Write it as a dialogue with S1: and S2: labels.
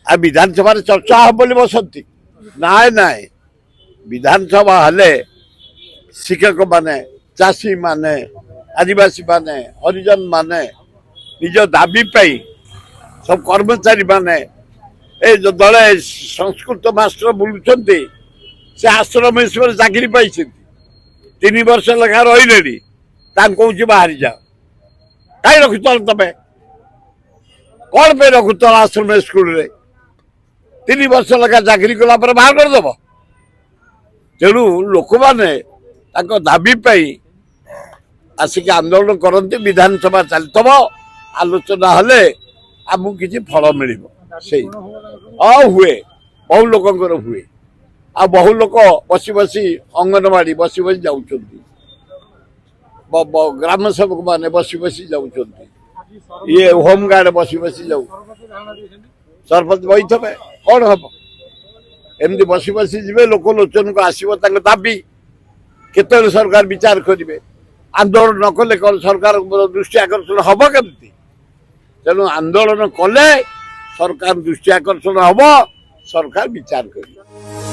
S1: आ विधानसभा चर्चा हम बोली बसती नाए नाए विधानसभा हेले शिक्षक माने चाषी माने आदिवासी माने हरिजन माने निज दाबी पाई सब कर्मचारी माने ए जो दले संस्कृत मास्टर बुलुचंती से आश्रम चाकरी पाई 3 वर्ष लेखा रही कौच बाहरी जाओ कहीं रखुल तुम कौन पे रखुल आश्रम स्कूल रे 3 वर्ष लेखा चाकरी कला बाहर करदेव तेणु लोक मैंने दाबी आसिक आंदोलन करते विधानसभा चलतब आलोचना हेले आमको किसी फल मिल हुए बहु लोक हुए आ बहु लोक बसी बसी अंगनवाड़ी बसी बसी जाऊँ ग्राम सेवक मैंने बसी बसी जाऊँ ये होमगार्ड बसी बसी जाऊ सरपंच बही थे कौन हम एमती बसी बसी जी लोक लोचन को आसो दाबी केत सरकार विचार करेंगे आंदोलन न कले कौन सरकार दृष्टि आकर्षण हम केमती तेणु आंदोलन कले सरकार दृष्टि आकर्षण हम सरकार विचार कर